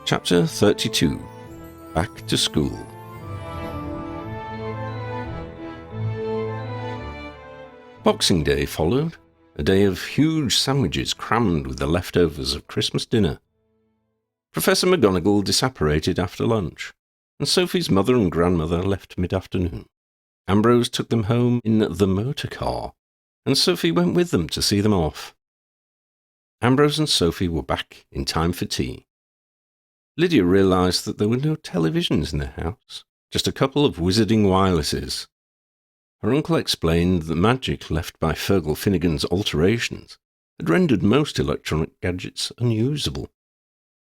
Chapter 32. Back to School. Boxing Day followed, a day of huge sandwiches crammed with the leftovers of Christmas dinner. Professor McGonagall disapparated after lunch, and Sophie's mother and grandmother left mid-afternoon. Ambrose took them home in the motor car, and Sophie went with them to see them off. Ambrose and Sophie were back in time for tea. Lydia realised that there were no televisions in the house, just a couple of wizarding wirelesses. Her uncle explained that magic left by Fergal Finnegan's alterations had rendered most electronic gadgets unusable.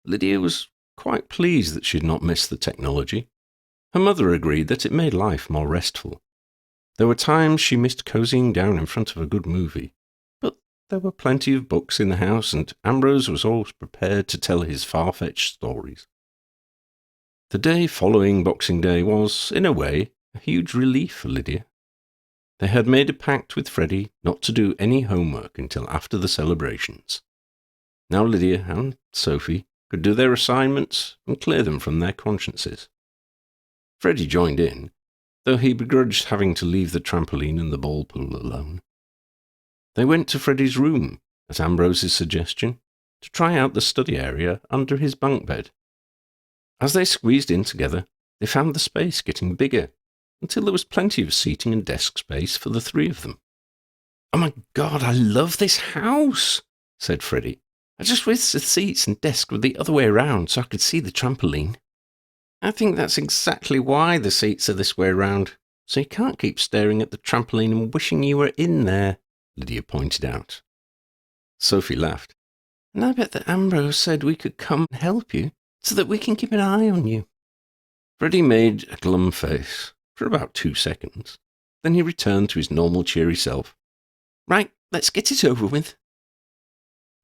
Lydia was quite pleased that she had not missed the technology. Her mother agreed that it made life more restful. There were times she missed cozying down in front of a good movie, but there were plenty of books in the house, and Ambrose was always prepared to tell his far-fetched stories. The day following Boxing Day was, in a way, a huge relief for Lydia. They had made a pact with Freddie not to do any homework until after the celebrations. Now Lydia and Sophie could do their assignments and clear them from their consciences. Freddie joined in, though he begrudged having to leave the trampoline and the ball pool alone. They went to Freddie's room, at Ambrose's suggestion, to try out the study area under his bunk bed. As they squeezed in together, they found the space getting bigger, until there was plenty of seating and desk space for the three of them. "Oh my God, I love this house," said Freddie. "I just wish the seats and desk were the other way around so I could see the trampoline." "I think that's exactly why the seats are this way around, so you can't keep staring at the trampoline and wishing you were in there," Lydia pointed out. Sophie laughed. "And I bet that Ambrose said we could come and help you, so that we can keep an eye on you." Freddie made a glum face for about 2 seconds. Then he returned to his normal cheery self. "Right, let's get it over with."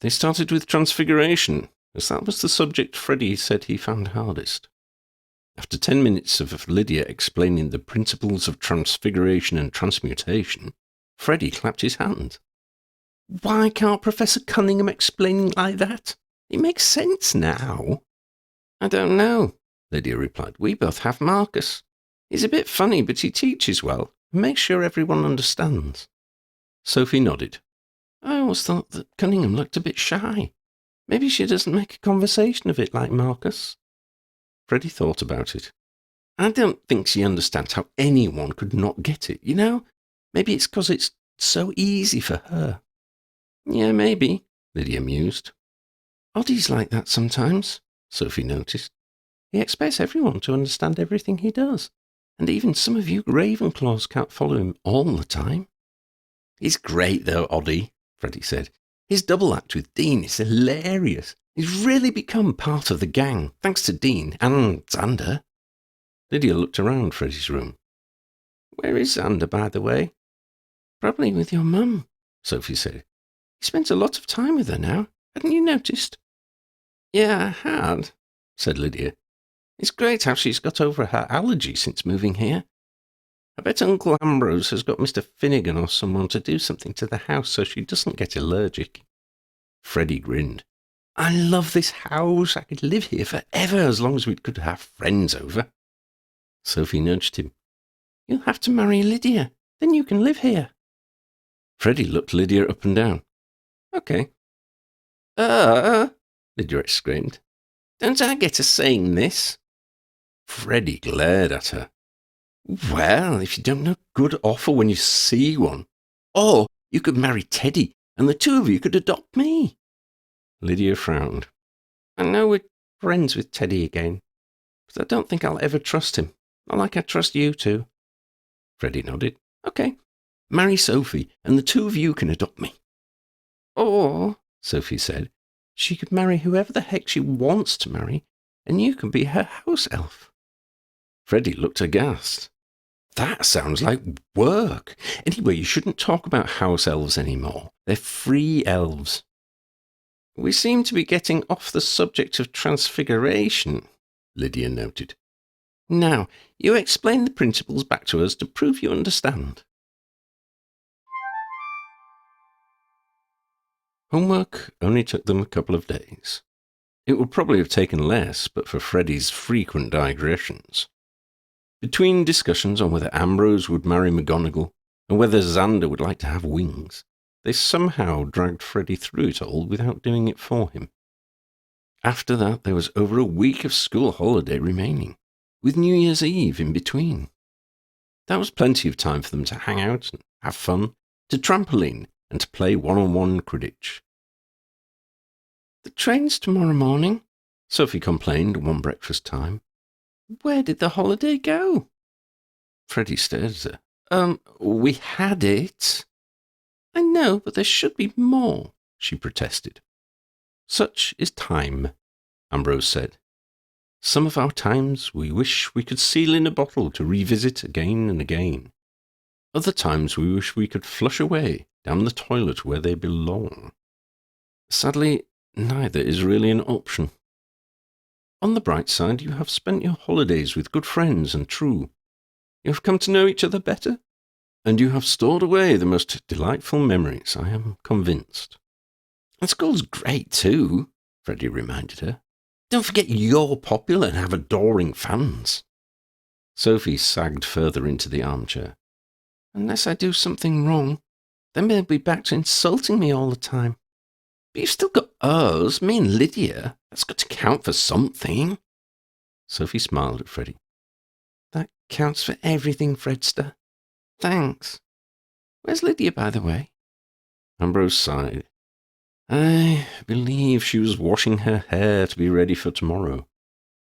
They started with Transfiguration, as that was the subject Freddie said he found hardest. After 10 minutes of Lydia explaining the principles of transfiguration and transmutation, Freddie clapped his hands. "Why can't Professor Cunningham explain like that? It makes sense now." "I don't know," Lydia replied. "We both have Marcus. He's a bit funny, but he teaches well and makes sure everyone understands." Sophie nodded. "I always thought that Cunningham looked a bit shy. Maybe she doesn't make a conversation of it like Marcus." Freddie thought about it. "I don't think she understands how anyone could not get it, you know? Maybe it's 'cause it's so easy for her." "Yeah, maybe," Lydia mused. "Oddie's like that sometimes," Sophie noticed. "He expects everyone to understand everything he does, and even some of you Ravenclaws can't follow him all the time." "He's great though, Oddie," Freddie said. "His double act with Dean is hilarious. He's really become part of the gang, thanks to Dean and Xander." Lydia looked around Freddie's room. "Where is Xander, by the way?" "Probably with your mum," Sophie said. "He spends a lot of time with her now. Hadn't you noticed?" "Yeah, I had," said Lydia. "It's great how she's got over her allergy since moving here. I bet Uncle Ambrose has got Mr. Finnegan or someone to do something to the house so she doesn't get allergic." Freddie grinned. "I love this house. I could live here forever as long as we could have friends over." Sophie nudged him. "You'll have to marry Lydia. Then you can live here." Freddie looked Lydia up and down. "Okay." Lydia exclaimed. "Don't I get a say in this?" Freddie glared at her. "Well, if you don't know good offer when you see one. Or you could marry Teddy, and the two of you could adopt me." Lydia frowned. "I know we're friends with Teddy again, but I don't think I'll ever trust him, not like I trust you two." Freddie nodded. "Okay, marry Sophie, and the two of you can adopt me." "Or," Sophie said, "she could marry whoever the heck she wants to marry, and you can be her house elf." Freddie looked aghast. "That sounds like work. Anyway, you shouldn't talk about house elves anymore. They're free elves." "We seem to be getting off the subject of transfiguration," Lydia noted. "Now, you explain the principles back to us to prove you understand." Homework only took them a couple of days. It would probably have taken less but for Freddie's frequent digressions. Between discussions on whether Ambrose would marry McGonagall and whether Xander would like to have wings, they somehow dragged Freddie through it all without doing it for him. After that, there was over a week of school holiday remaining, with New Year's Eve in between. That was plenty of time for them to hang out and have fun, to trampoline and to play one-on-one Quidditch. "The train's tomorrow morning," Sophie complained one breakfast time. "Where did the holiday go?" Freddie stared at her. We had it." "I know, but there should be more," she protested. "Such is time," Ambrose said. "Some of our times we wish we could seal in a bottle to revisit again and again. Other times we wish we could flush away down the toilet where they belong. Sadly, neither is really an option. On the bright side, you have spent your holidays with good friends and true. You have come to know each other better, and you have stored away the most delightful memories, I am convinced." "And school's great too," Freddie reminded her. "Don't forget you're popular and have adoring fans." Sophie sagged further into the armchair. "Unless I do something wrong, then they'll be back to insulting me all the time. But you've still got us, me and Lydia. That's got to count for something." Sophie smiled at Freddie. "That counts for everything, Fredster. Thanks. Where's Lydia, by the way?" Ambrose sighed. "I believe she was washing her hair to be ready for tomorrow.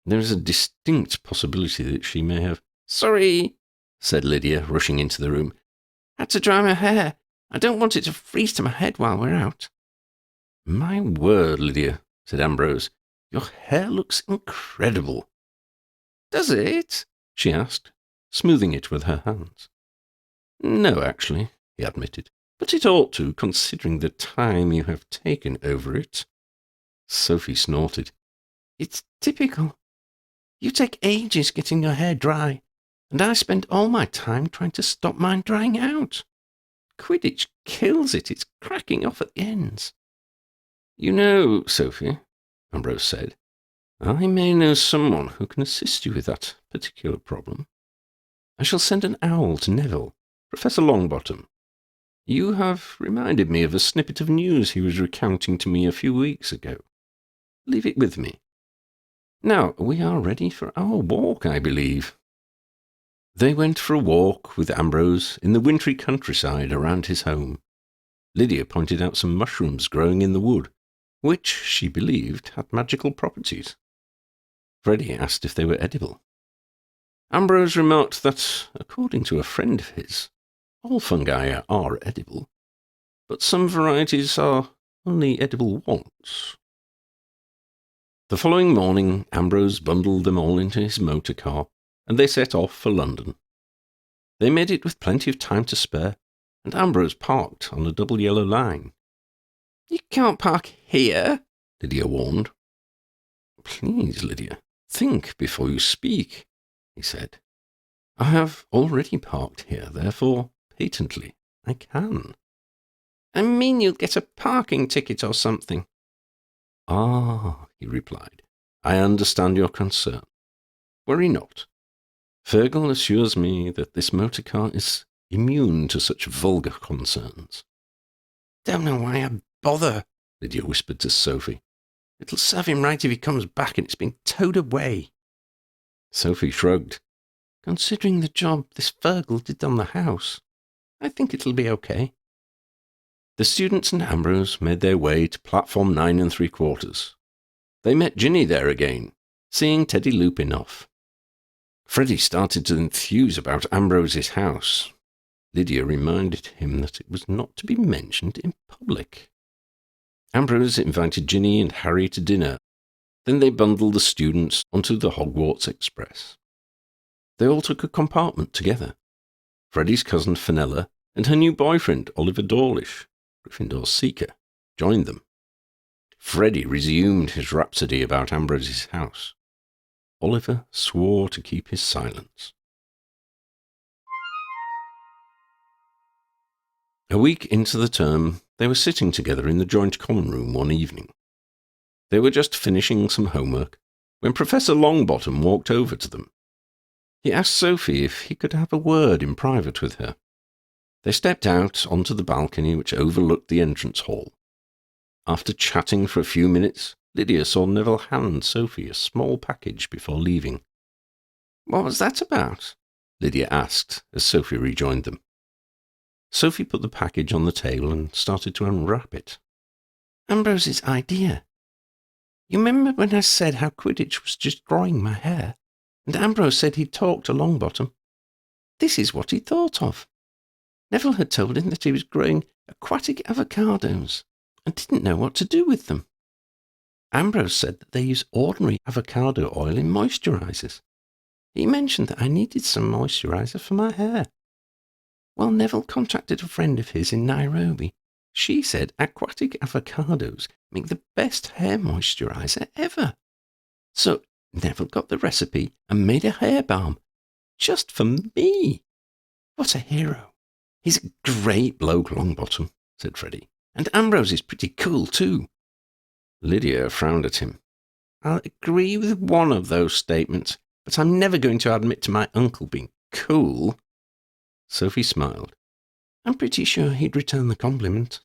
There is a distinct possibility that she may have—" "Sorry," said Lydia, rushing into the room. "Had to dry my hair. I don't want it to freeze to my head while we're out." "My word, Lydia," said Ambrose, "your hair looks incredible." "Does it?" she asked, smoothing it with her hands. "No, actually," he admitted, "but it ought to, considering the time you have taken over it." Sophie snorted. "It's typical. You take ages getting your hair dry, and I spend all my time trying to stop mine drying out. Quidditch kills it. It's cracking off at the ends." "You know, Sophie," Ambrose said, "I may know someone who can assist you with that particular problem. I shall send an owl to Neville, Professor Longbottom. You have reminded me of a snippet of news he was recounting to me a few weeks ago. Leave it with me. Now, we are ready for our walk, I believe." They went for a walk with Ambrose in the wintry countryside around his home. Lydia pointed out some mushrooms growing in the wood, which she believed had magical properties. Freddie asked if they were edible. Ambrose remarked that, according to a friend of his, all fungi are edible, but some varieties are only edible once. The following morning, Ambrose bundled them all into his motor car, and they set off for London. They made it with plenty of time to spare, and Ambrose parked on a double yellow line. "You can't park here," Lydia warned. "Please, Lydia, think before you speak," he said. "I have already parked here, therefore, patently, I can." "I mean you'll get a parking ticket or something." "Ah," he replied, "I understand your concern. Worry not. Fergal assures me that this motor car is immune to such vulgar concerns." "Don't know why I bother," Lydia whispered to Sophie. "It'll serve him right if he comes back and it's been towed away." Sophie shrugged. "Considering the job this Fergal did on the house, I think it'll be okay." The students and Ambrose made their way to platform 9 3/4. They met Ginny there again, seeing Teddy Lupin off. Freddie started to enthuse about Ambrose's house. Lydia reminded him that it was not to be mentioned in public. Ambrose invited Ginny and Harry to dinner. Then they bundled the students onto the Hogwarts Express. They all took a compartment together. Freddie's cousin Fenella and her new boyfriend Oliver Dawlish, Gryffindor's seeker, joined them. Freddie resumed his rhapsody about Ambrose's house. Oliver swore to keep his silence. A week into the term, they were sitting together in the joint common room one evening. They were just finishing some homework when Professor Longbottom walked over to them. He asked Sophie if he could have a word in private with her. They stepped out onto the balcony which overlooked the entrance hall. After chatting for a few minutes, Lydia saw Neville hand Sophie a small package before leaving. "What was that about?" Lydia asked as Sophie rejoined them. Sophie put the package on the table and started to unwrap it. "Ambrose's idea. You remember when I said how Quidditch was destroying my hair, and Ambrose said he'd talked to Longbottom? This is what he thought of. Neville had told him that he was growing aquatic avocados and didn't know what to do with them. Ambrose said that they use ordinary avocado oil in moisturizers. He mentioned that I needed some moisturizer for my hair. Well, Neville contacted a friend of his in Nairobi. She said aquatic avocados make the best hair moisturizer ever. So Neville got the recipe and made a hair balm. Just for me. What a hero. He's a great bloke, Longbottom," said Freddie. "And Ambrose is pretty cool too." Lydia frowned at him. "I'll agree with one of those statements, but I'm never going to admit to my uncle being cool." Sophie smiled. "I'm pretty sure he'd return the compliment."